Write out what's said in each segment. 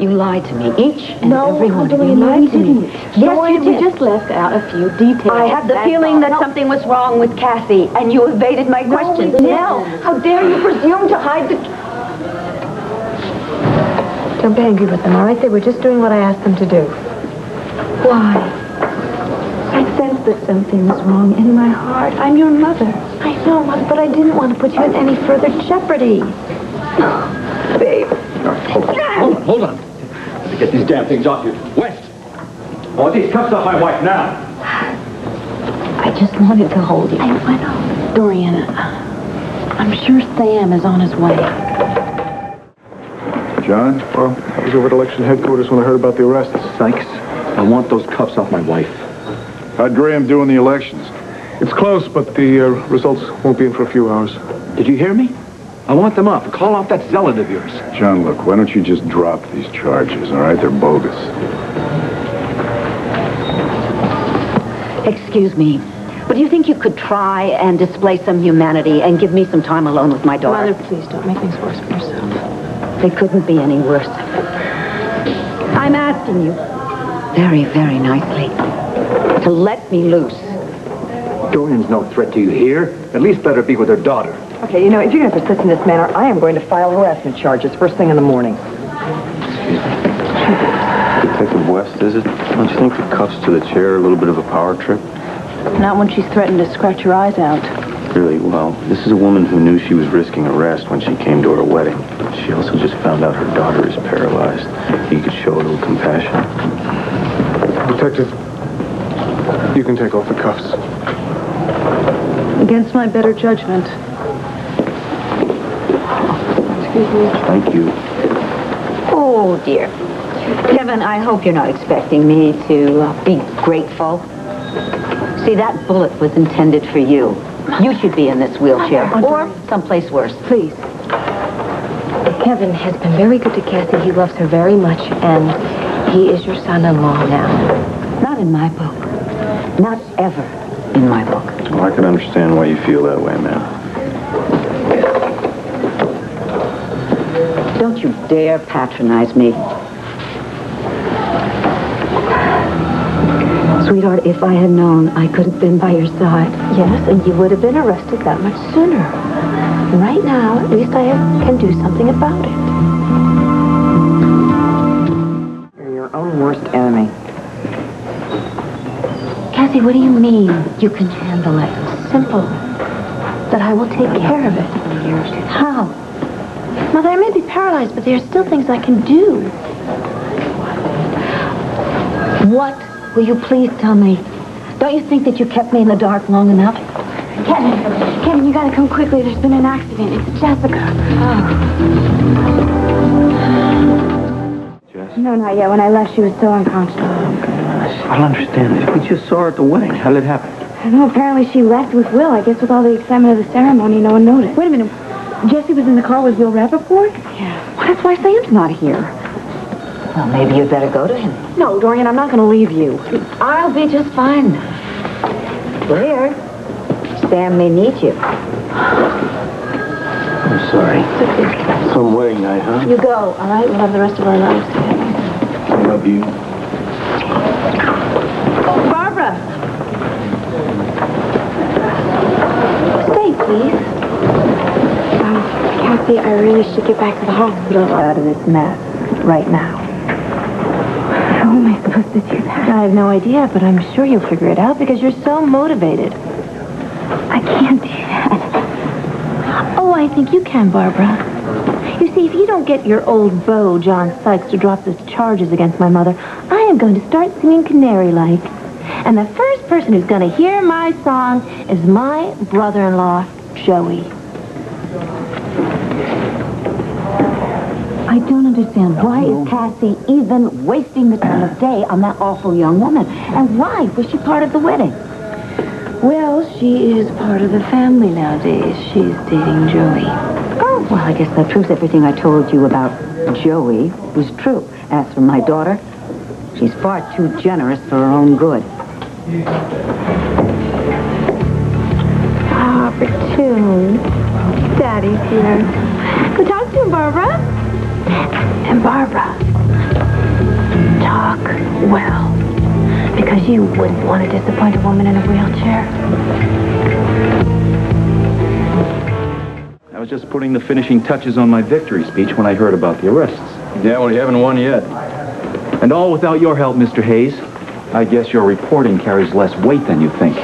You lied to me, each and every one of you No, lied to me. Yes, you did. We just left out a few details. I had the feeling that something was wrong with Cassie, and you evaded my questions. Nell, how dare you presume to hide the... Don't be angry with them, all right? They were just doing what I asked them to do. Why? I sensed that something was wrong in my heart. I'm your mother. I know, Mother, but I didn't want to put you in any further jeopardy. Babe. Hold on. Let me get these damn things off you. West! I want these cuffs off my wife now. I just wanted to hold you. I know. Dorian, I'm sure Sam is on his way. John? Well, I was over at election headquarters when I heard about the arrests. Sykes, I want those cuffs off my wife. How'd Graham do in the elections? It's close, but the results won't be in for a few hours. Did you hear me? I want them off. Call off that zealot of yours. John, look, why don't you just drop these charges, all right? They're bogus. Excuse me, but do you think you could try and display some humanity and give me some time alone with my daughter? Mother, please don't make things worse for yourself. They couldn't be any worse. I'm asking you very, very nicely to let me loose. Dorian's no threat to you here. At least let her be with her daughter. Okay, you know, if you're going to persist in this manner, I am going to file harassment charges first thing in the morning. Detective West, is it? Don't you think the cuffs to the chair are a little bit of a power trip? Not when she's threatened to scratch your eyes out. Really? Well, this is a woman who knew she was risking arrest when she came to her wedding. She also just found out her daughter is paralyzed. You could show a little compassion. Detective, you can take off the cuffs. Against my better judgment. Excuse me. Thank you. Oh, dear. Kevin, I hope you're not expecting me to be grateful. See, that bullet was intended for you. You should be in this wheelchair, or someplace worse. Please. Kevin has been very good to Cassie. He loves her very much, and he is your son-in-law now. Not in my book. Not ever in my book. Well, I can understand why you feel that way, ma'am. Don't you dare patronize me. Sweetheart, if I had known, I could have been by your side. Yes, and you would have been arrested that much sooner. And right now, at least I can do something about it. You're your own worst enemy. Cassie, what do you mean you can handle it? Simple. That I will take care of it. How? Mother, I may be paralyzed, but there are still things I can do. What will you please tell me? Don't you think that you kept me in the dark long enough? Kevin, you gotta come quickly. There's been an accident. It's Jessica. Jess? No, not yet. When I left, she was still unconscious. I don't understand this. We just saw her at the wedding. How did it happen? I know, apparently she left with Will. I guess with all the excitement of the ceremony, no one noticed. Wait a minute. Jesse was in the car with Will Rappaport? Yeah. Well, that's why Sam's not here. Well, maybe you'd better go to him. No, Dorian, I'm not going to leave you. I'll be just fine. Here. Sam may need you. I'm sorry. Some wedding night, huh? You go, all right? We'll have the rest of our lives together. I love you. Barbara! Stay, please. Cassie, I really should get back to the hospital. Out of this mess right now. How am I supposed to do that? I have no idea, but I'm sure you'll figure it out because you're so motivated. I can't do that. Oh, I think you can, Barbara. You see, if you don't get your old beau, John Sykes, to drop the charges against my mother, I am going to start singing Canary-like. And the first person who's going to hear my song is my brother-in-law, Joey. I don't understand. Why is Cassie even wasting the time of day on that awful young woman? And why was she part of the wedding? Well, she is part of the family nowadays. She's dating Joey. Oh, well, I guess that proves everything I told you about Joey was true. As for my daughter, she's far too generous for her own good. Opportune. Daddy's here. Go talk to him, Barbara. And Barbara, talk well. Because you wouldn't want to disappoint a woman in a wheelchair. I was just putting the finishing touches on my victory speech when I heard about the arrests. Yeah, well, you haven't won yet. And all without your help, Mr. Hayes. I guess your reporting carries less weight than you think.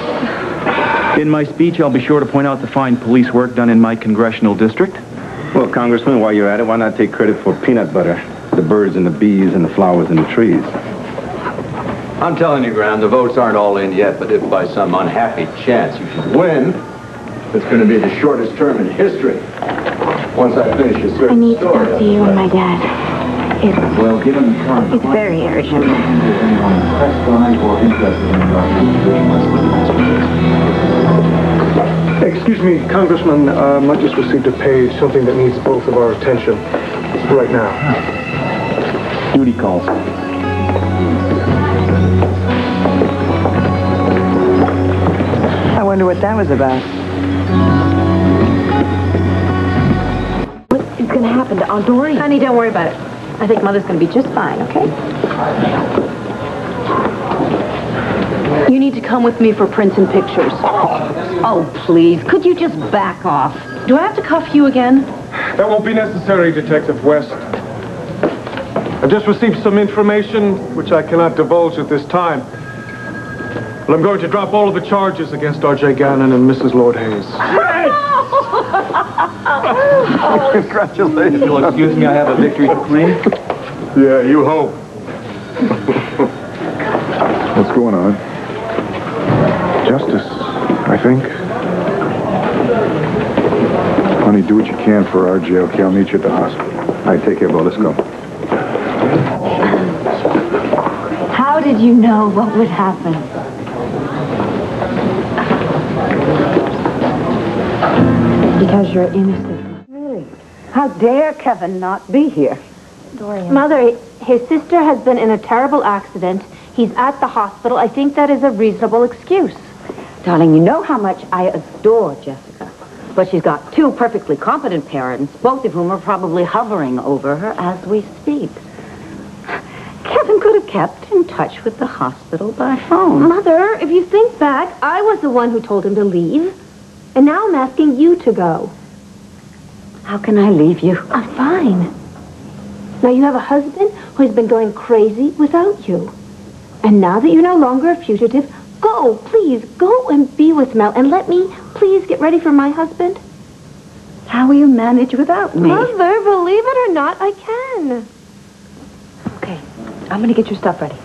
In my speech, I'll be sure to point out the fine police work done in my congressional district. Well, Congressman, while you're at it, why not take credit for peanut butter? The birds and the bees and the flowers and the trees. I'm telling you, Graham, the votes aren't all in yet, but if by some unhappy chance you should win, it's going to be the shortest term in history. Once I finish a certain I need to talk to you and my dad. Well, given the current... It's very urgent. Excuse me, Congressman. I just received a page, something that needs both of our attention right now. Duty calls. I wonder what that was about. What is going to happen to Aunt Dorian? Honey, don't worry about it. I think Mother's going to be just fine, okay? You need to come with me for prints and pictures. Oh, please. Could you just back off? Do I have to cuff you again? That won't be necessary, Detective West. I've just received some information which I cannot divulge at this time. But I'm going to drop all of the charges against RJ Gannon and Mrs. Lord Hayes. Congratulations. You'll excuse me, I have a victory to claim. Yeah, you hope. What's going on? Justice, I think. Honey, do what you can for RJ, okay? I'll meet you at the hospital. All right, take care, Bo. Let's go. How did you know what would happen? Because you're innocent. Really? How dare Kevin not be here? Dorian. Mother, his sister has been in a terrible accident. He's at the hospital. I think that is a reasonable excuse. Darling, you know how much I adore Jessica. But she's got two perfectly competent parents, both of whom are probably hovering over her as we speak. Kevin could have kept in touch with the hospital by phone. Mother, if you think back, I was the one who told him to leave. And now I'm asking you to go. How can I leave you? I'm fine. Now you have a husband who has been going crazy without you. And now that you're no longer a fugitive, go, please, go and be with Mel. And let me, please, get ready for my husband. How will you manage without me? Mother, believe it or not, I can. Okay, I'm going to get your stuff ready.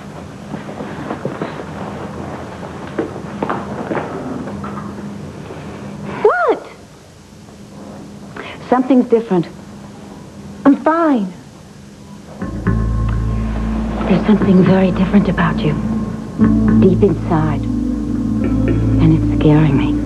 What? Something's different. I'm fine. There's something very different about you. Deep inside. And it's scaring me.